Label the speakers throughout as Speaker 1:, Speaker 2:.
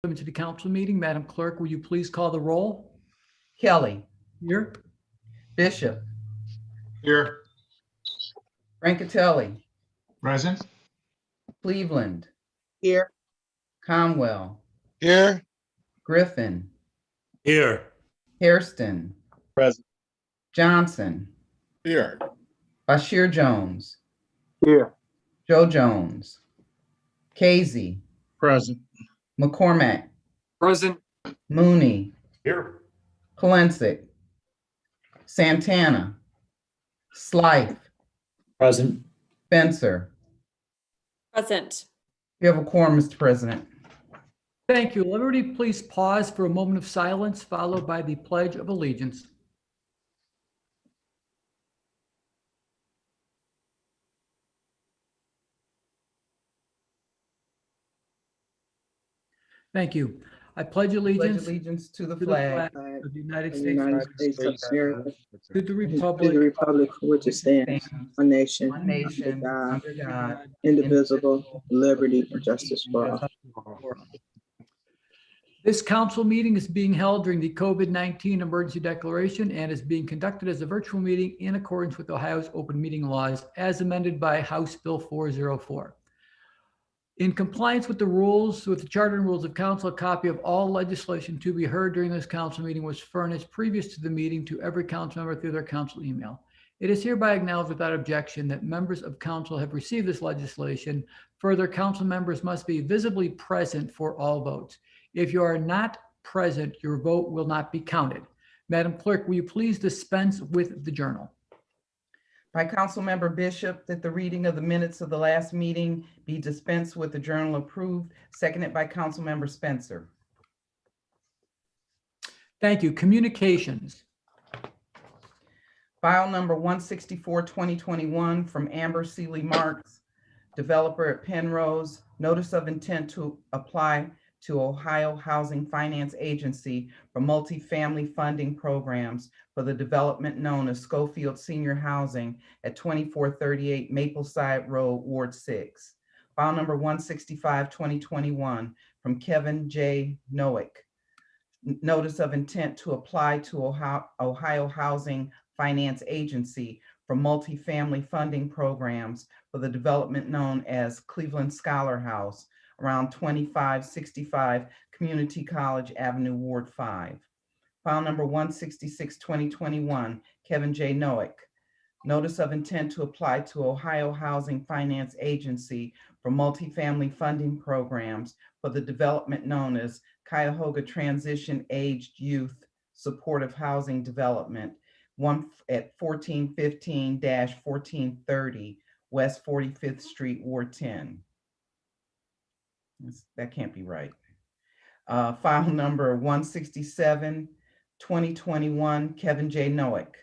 Speaker 1: To the council meeting. Madam Clerk, will you please call the roll?
Speaker 2: Kelly,
Speaker 1: Here.
Speaker 2: Bishop,
Speaker 3: Here.
Speaker 2: Francatelli,
Speaker 3: Present.
Speaker 2: Cleveland,
Speaker 4: Here.
Speaker 2: Conwell,
Speaker 4: Here.
Speaker 2: Griffin,
Speaker 5: Here.
Speaker 2: Hairston,
Speaker 4: Present.
Speaker 2: Johnson,
Speaker 4: Here.
Speaker 2: Bashir Jones,
Speaker 4: Here.
Speaker 2: Joe Jones, Casey,
Speaker 4: Present.
Speaker 2: McCormack,
Speaker 5: Present.
Speaker 2: Mooney,
Speaker 5: Here.
Speaker 2: Polensik, Santana, Slife,
Speaker 5: Present.
Speaker 2: Spencer.
Speaker 6: Present.
Speaker 2: You have a quorum, Mr. President.
Speaker 1: Thank you. Will everybody please pause for a moment of silence, followed by the Pledge of Allegiance. Thank you. I pledge
Speaker 2: Pledge
Speaker 1: allegiance
Speaker 2: allegiance to the
Speaker 1: to the
Speaker 2: flag
Speaker 1: flag of the United
Speaker 7: of the
Speaker 1: States,
Speaker 7: United States of America,
Speaker 1: to the
Speaker 7: and to the
Speaker 1: republic
Speaker 7: republic for which it stands, one nation,
Speaker 2: one nation,
Speaker 7: God,
Speaker 2: under God,
Speaker 7: indivisible, liberty and justice for all.
Speaker 1: This council meeting is being held during the COVID-19 emergency declaration and is being conducted as a virtual meeting in accordance with Ohio's open meeting laws as amended by House Bill 404. In compliance with the charter and rules of council, a copy of all legislation to be heard during this council meeting was furnished previous to the meeting to every council member through their council email. It is hereby acknowledged without objection that members of council have received this legislation. Further, council members must be visibly present for all votes. If you are not present, your vote will not be counted. Madam Clerk, will you please dispense with the journal?
Speaker 2: By Councilmember Bishop, that the reading of the minutes of the last meeting be dispensed with, the journal approved, seconded by Councilmember Spencer.
Speaker 1: Thank you. Communications.
Speaker 2: File number 164, 2021 from Amber Seeley Marks, developer at Penrose, notice of intent to apply to Ohio Housing Finance Agency for multifamily funding programs for the development known as Schofield Senior Housing at 2438 Mapleside Road, Ward 6. File number 165, 2021 from Kevin J. Noack, notice of intent to apply to Ohio Housing Finance Agency for multifamily funding programs for the development known as Cleveland Scholar House around 2565 Community College Avenue, Ward 5. File number 166, 2021, Kevin J. Noack, notice of intent to apply to Ohio Housing Finance Agency for multifamily funding programs for the development known as Cuyahoga Transition Aged Youth Supportive Housing Development, one at 1415-1430 West 45th Street, Ward 10. That can't be right. File number 167, 2021, Kevin J. Noack,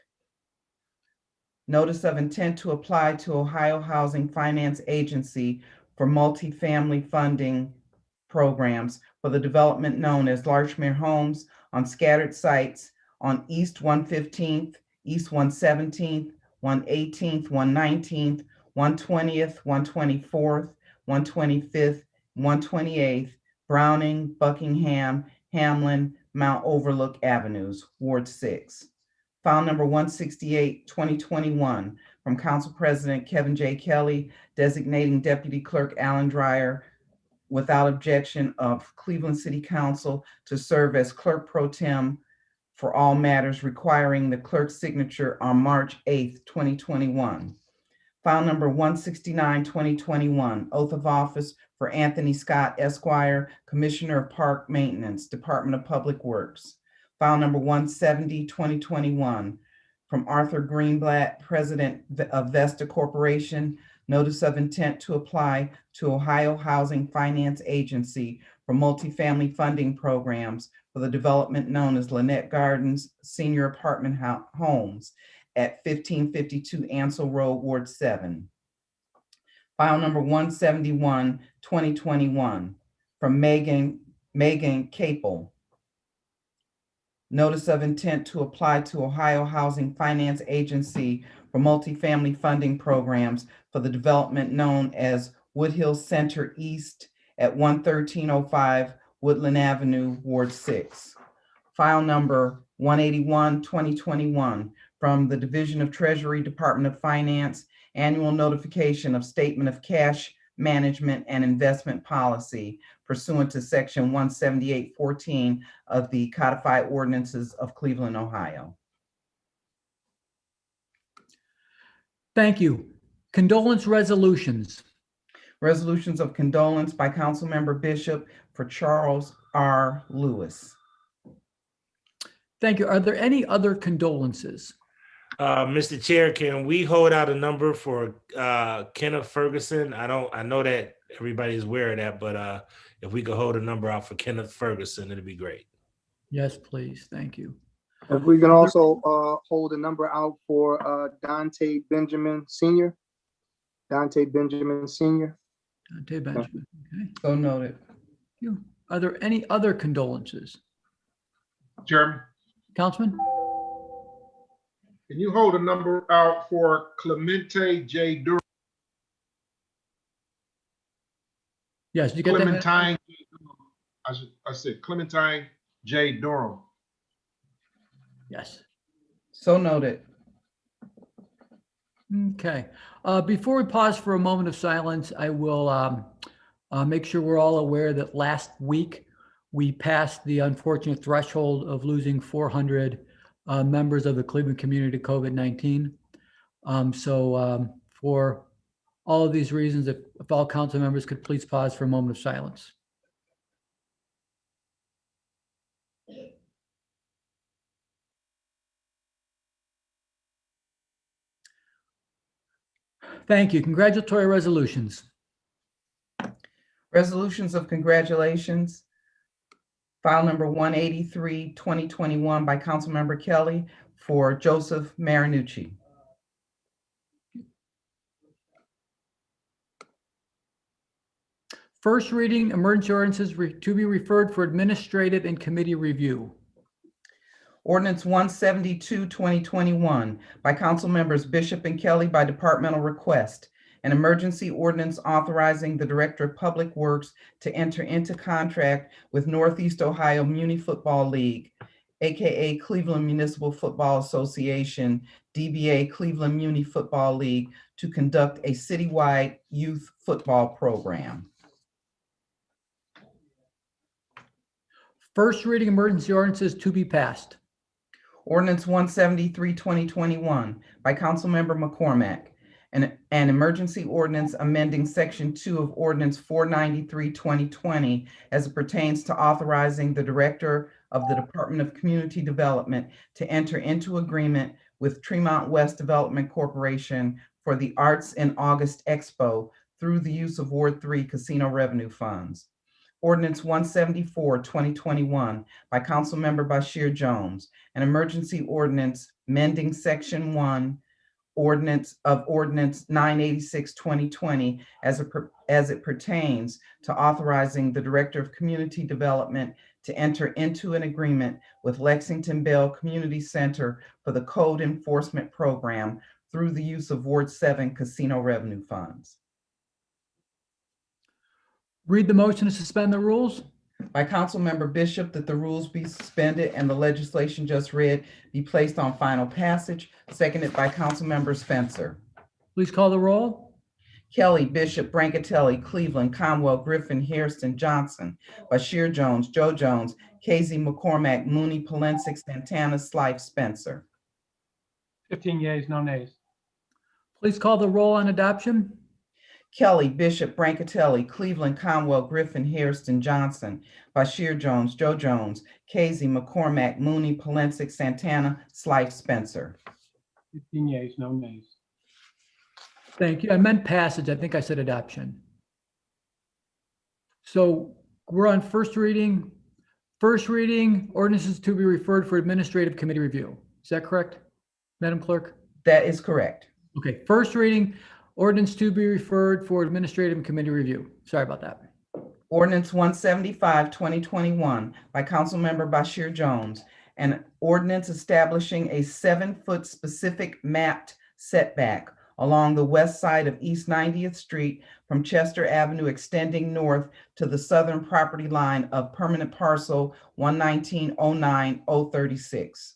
Speaker 2: notice of intent to apply to Ohio Housing Finance Agency for multifamily funding programs for the development known as Larchmere Homes on scattered sites on East 115th, East 117th, 118th, 119th, 120th, 124th, 125th, 128th, Browning, Buckingham, Hamlin, Mount Overlook Avenues, Ward 6. File number 168, 2021, from Council President Kevin J. Kelly, designating Deputy Clerk Alan Dreyer, without objection of Cleveland City Council, to serve as Clerk Pro Tem for all matters requiring the clerk's signature on March 8th, 2021. File number 169, 2021, oath of office for Anthony Scott, Esquire, Commissioner of Park Maintenance, Department of Public Works. File number 170, 2021, from Arthur Greenblatt, President of Vesta Corporation, notice of intent to apply to Ohio Housing Finance Agency for multifamily funding programs for the development known as Lynette Gardens Senior Apartment Homes at 1552 Ansel Road, Ward 7. File number 171, 2021, from Megan Capel, notice of intent to apply to Ohio Housing Finance Agency for multifamily funding programs for the development known as Woodhill Center East at 11305 Woodland Avenue, Ward 6. File number 181, 2021, from the Division of Treasury, Department of Finance, annual notification of statement of cash management and investment policy pursuant to section 17814 of the codified ordinances of Cleveland, Ohio.
Speaker 1: Thank you. Condolence resolutions.
Speaker 2: Resolutions of condolence by Councilmember Bishop for Charles R. Lewis.
Speaker 1: Thank you. Are there any other condolences?
Speaker 5: Mr. Chair, can we hold out a number for Kenneth Ferguson? I know that everybody's aware of that, but if we could hold a number out for Kenneth Ferguson, it'd be great.
Speaker 1: Yes, please. Thank you.
Speaker 8: If we can also hold a number out for Dante Benjamin Sr. Dante Benjamin Sr.
Speaker 1: Dante Benjamin. Okay.
Speaker 2: So noted.
Speaker 1: Thank you. Are there any other condolences?
Speaker 3: Chairman,
Speaker 1: Councilman?
Speaker 3: can you hold a number out for Clemente J. Durham?
Speaker 1: Yes, did you get that?
Speaker 3: Clementine, I said Clementine J. Durham.
Speaker 1: Yes.
Speaker 2: So noted.
Speaker 1: Okay. Before we pause for a moment of silence, I will make sure we're all aware that last week we passed the unfortunate threshold of losing 400 members of the Cleveland community to COVID-19. For all of these reasons, if all council members could please pause for a moment of silence. Thank you. Congratulatory resolutions.
Speaker 2: Resolutions of congratulations. File number 183, 2021 by Councilmember Kelly for Joseph Marinucci.
Speaker 1: First reading, emergency ordinances to be referred for administrative and committee review.
Speaker 2: Ordinance 172, 2021 by Council Members Bishop and Kelly by departmental request. An emergency ordinance authorizing the Director of Public Works to enter into contract with Northeast Ohio Muni Football League, AKA Cleveland Municipal Football Association, DBA Cleveland Muni Football League, to conduct a citywide youth football program.
Speaker 1: First reading, emergency ordinances to be passed.
Speaker 2: Ordinance 173, 2021 by Councilmember McCormack. An emergency ordinance amending Section 2 of Ordinance 493, 2020 as it pertains to authorizing the Director of the Department of Community Development to enter into agreement with Tremont West Development Corporation for the Arts in August Expo through the use of Ward 3 casino revenue funds. Ordinance 174, 2021 by Councilmember Bashir Jones, an emergency ordinance amending Section 1 Ordinance 986, 2020 as it pertains to authorizing the Director of Community Development to enter into an agreement with Lexington Bell Community Center for the Code Enforcement Program through the use of Ward 7 casino revenue funds.
Speaker 1: Read the motion to suspend the rules.
Speaker 2: By Councilmember Bishop, that the rules be suspended and the legislation just read be placed on final passage, seconded by Councilmember Spencer.
Speaker 1: Please call the roll.
Speaker 2: Kelly, Bishop, Brancatelli, Cleveland, Conwell, Griffin, Hairston, Johnson, Bashir Jones, Joe Jones, Casey, McCormack, Mooney, Polensik, Santana, Slife, Spencer.
Speaker 9: 15 yeas, no nays.
Speaker 1: Please call the roll on adoption.
Speaker 2: Kelly, Bishop, Brancatelli, Cleveland, Conwell, Griffin, Hairston, Johnson, Bashir Jones, Joe Jones, Casey, McCormack, Mooney, Polensik, Santana, Slife, Spencer.
Speaker 9: 15 yeas, no nays.
Speaker 1: Thank you. I meant passage. I think I said adoption. So we're on first reading. First reading, ordinances to be referred for administrative committee review. Is that correct, Madam Clerk?
Speaker 2: That is correct.
Speaker 1: Okay, first reading, ordinance to be referred for administrative and committee review. Sorry about that.
Speaker 2: Ordinance 175, 2021 by Councilmember Bashir Jones, an ordinance establishing a 7-foot specific mapped setback along the west side of East 90th Street from Chester Avenue extending north to the southern property line of permanent parcel 11909-036.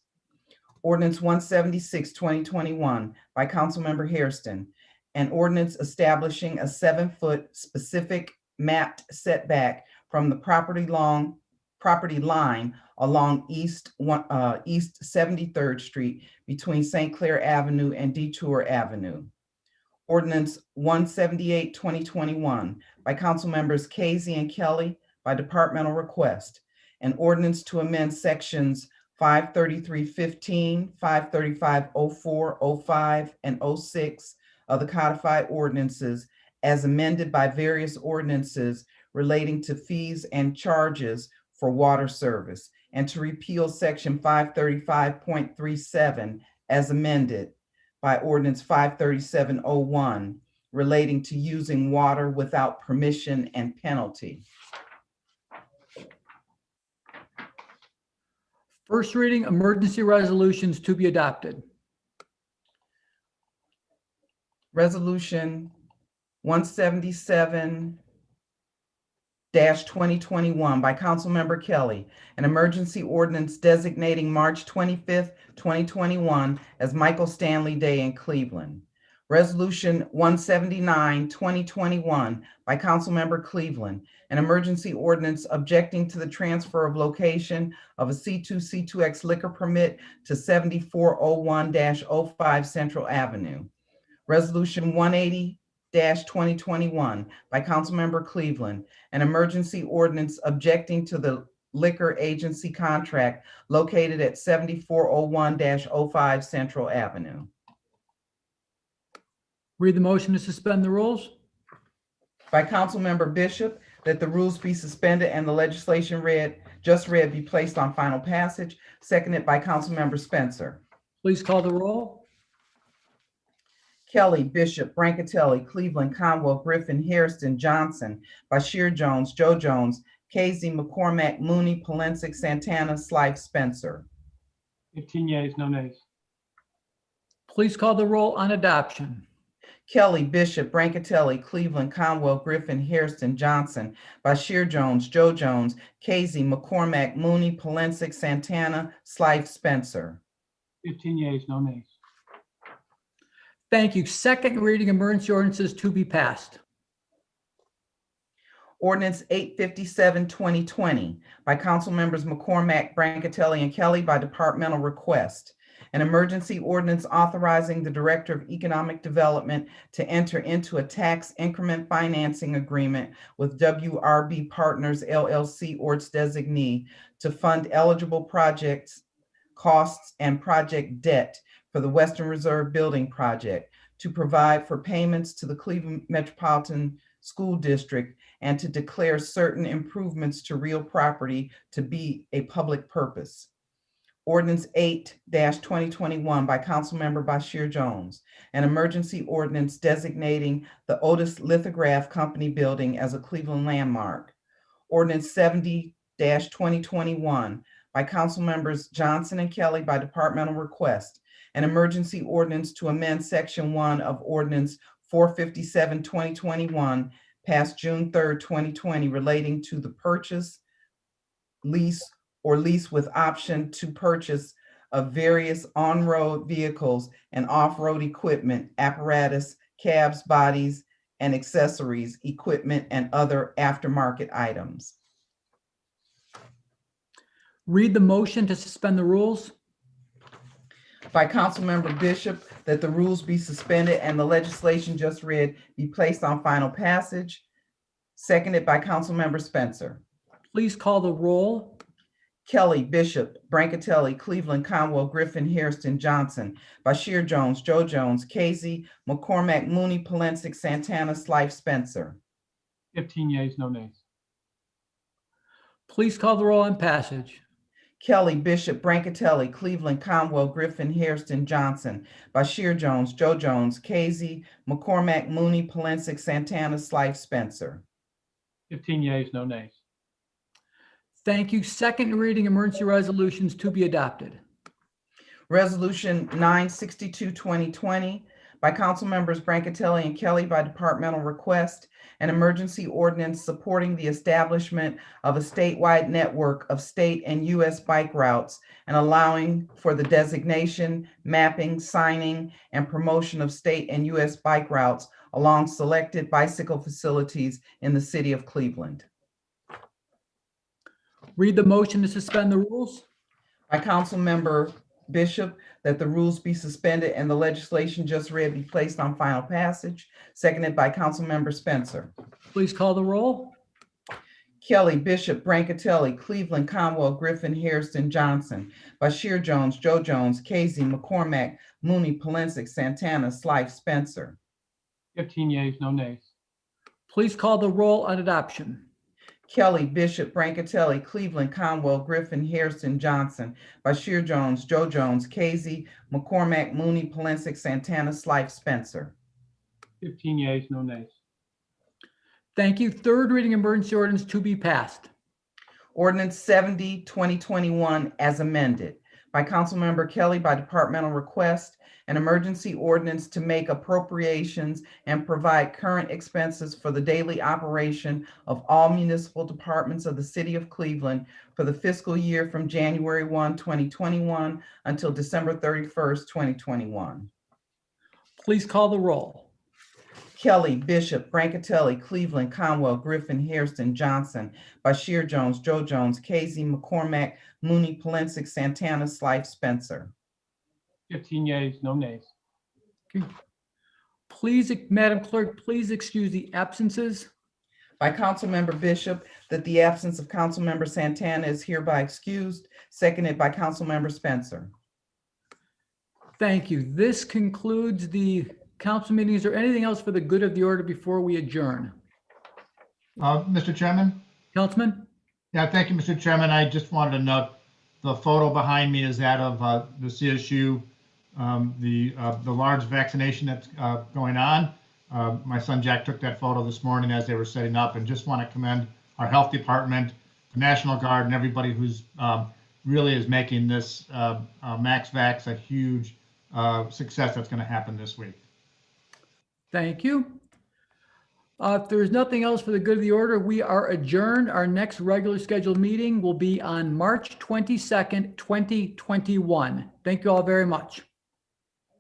Speaker 2: Ordinance 176, 2021 by Councilmember Hairston, an ordinance establishing a 7-foot specific mapped setback from the property line along East 73rd Street between St. Clair Avenue and Detour Avenue. Ordinance 178, 2021 by Councilmembers Casey and Kelly by departmental request. An ordinance to amend sections 533.15, 535.04, 05, and 06 of the codified ordinances as amended by various ordinances relating to fees and charges for water service, and to repeal section 535.37 as amended by ordinance 537.01 relating to using water without permission and penalty.
Speaker 1: First reading, emergency resolutions to be adopted.
Speaker 2: Resolution 177-2021 by Councilmember Kelly, an emergency ordinance designating March 25th, 2021 as Michael Stanley Day in Cleveland. Resolution 179-2021 by Councilmember Cleveland, an emergency ordinance objecting to the transfer of location of a C2C2X liquor permit to 7401-05 Central Avenue. Resolution 180-2021 by Councilmember Cleveland, an emergency ordinance objecting to the liquor agency contract located at 7401-05 Central Avenue.
Speaker 1: Read the motion to suspend the rules.
Speaker 2: By Councilmember Bishop, that the rules be suspended and the legislation just read be placed on final passage, seconded by Councilmember Spencer.
Speaker 1: Please call the roll.
Speaker 2: Kelly, Bishop, Brancatelli, Cleveland, Conwell, Griffin, Hairston, Johnson, Bashir Jones, Joe Jones, Casey, McCormack, Mooney, Polensek, Santana, Slife, Spencer.
Speaker 9: 15 yeas, no nays.
Speaker 1: Please call the roll on adoption.
Speaker 2: Kelly, Bishop, Brancatelli, Cleveland, Conwell, Griffin, Hairston, Johnson, Bashir Jones, Joe Jones, Casey, McCormack, Mooney, Polensek, Santana, Slife, Spencer.
Speaker 9: 15 yeas, no nays.
Speaker 1: Thank you. Second reading, emergency ordinances to be passed.
Speaker 2: Ordinance 857, 2020 by Councilmembers McCormack, Brancatelli, and Kelly by departmental request. An emergency ordinance authorizing the Director of Economic Development to enter into a tax increment financing agreement with WRB Partners LLC or its designee to fund eligible projects, costs, and project debt for the Western Reserve Building Project, to provide for payments to the Cleveland Metropolitan School District, and to declare certain improvements to real property to be a public purpose. Ordinance 8-2021 by Councilmember Bashir Jones, an emergency ordinance designating the Otis Lithograph Company building as a Cleveland landmark. Ordinance 70-2021 by Councilmembers Johnson and Kelly by departmental request, an emergency ordinance to amend Section 1 of Ordinance 457, 2021, passed June 3rd, 2020, relating to the purchase, lease, or lease with option to purchase of various on-road vehicles and off-road equipment, apparatus, cabs, bodies, and accessories, equipment, and other aftermarket items.
Speaker 1: Read the motion to suspend the rules.
Speaker 2: By Councilmember Bishop, that the rules be suspended and the legislation just read be placed on final passage, seconded by Councilmember Spencer.
Speaker 1: Please call the roll.
Speaker 2: Kelly, Bishop, Brancatelli, Cleveland, Conwell, Griffin, Hairston, Johnson, Bashir Jones, Joe Jones, Casey, McCormack, Mooney, Polensek, Santana, Slife, Spencer.
Speaker 9: 15 yeas, no nays.
Speaker 1: Please call the roll on passage.
Speaker 2: Kelly, Bishop, Brancatelli, Cleveland, Conwell, Griffin, Hairston, Johnson, Bashir Jones, Joe Jones, Casey, McCormack, Mooney, Polensek, Santana, Slife, Spencer.
Speaker 9: 15 yeas, no nays.
Speaker 1: Thank you. Second reading, emergency resolutions to be adopted.
Speaker 2: Resolution 962, 2020 by council members Brancatelli and Kelly by departmental request, an emergency ordinance supporting the establishment of a statewide network of state and U.S. bike routes and allowing for the designation, mapping, signing, and promotion of state and U.S. bike routes along selected bicycle facilities in the city of Cleveland.
Speaker 1: Read the motion to suspend the rules.
Speaker 2: By council member Bishop, that the rules be suspended and the legislation just read be placed on final passage. Seconded by council member Spencer.
Speaker 1: Please call the roll.
Speaker 2: Kelly, Bishop, Brancatelli, Cleveland, Conwell, Griffin, Hairston, Johnson, Bashir Jones, Joe Jones, Casey, McCormack, Mooney, Polensek, Santana, Slife, Spencer.
Speaker 9: 15 yeas, no nays.
Speaker 1: Please call the roll on adoption.
Speaker 2: Kelly, Bishop, Brancatelli, Cleveland, Conwell, Griffin, Hairston, Johnson, Bashir Jones, Joe Jones, Casey, McCormack, Mooney, Polensek, Santana, Slife, Spencer.
Speaker 9: 15 yeas, no nays.
Speaker 1: Thank you. Third reading emergency ordinance to be passed.
Speaker 2: Ordinance 70, 2021 as amended by Councilmember Kelly by departmental request, an emergency ordinance to make appropriations and provide current expenses for the daily operation of all municipal departments of the city of Cleveland for the fiscal year from January 1, 2021 until December 31st, 2021.
Speaker 1: Please call the roll.
Speaker 2: Kelly, Bishop, Brancatelli, Cleveland, Conwell, Griffin, Hairston, Johnson, Bashir Jones, Joe Jones, Casey, McCormack, Mooney, Polensek, Santana, Slife, Spencer.
Speaker 9: 15 yeas, no nays.
Speaker 1: Okay. Please, Madam Clerk, please excuse the absences.
Speaker 2: By Councilmember Bishop, that the absence of Councilmember Santana is hereby excused, seconded by Councilmember Spencer.
Speaker 1: Thank you. This concludes the council meeting. Is there anything else for the good of the order before we adjourn?
Speaker 10: Mr. Chairman?
Speaker 1: Councilman?
Speaker 10: Yeah, thank you, Mr. Chairman. I just wanted to note the photo behind me is that of the CSU, the large vaccination that's going on. My son Jack took that photo this morning as they were setting up, and just want to commend our health department, the National Guard, and everybody who's really is making this Max Vax a huge success that's going to happen this week.
Speaker 1: Thank you. If there's nothing else for the good of the order, we are adjourned. Our next regular scheduled meeting will be on March 22nd, 2021. Thank you all very much.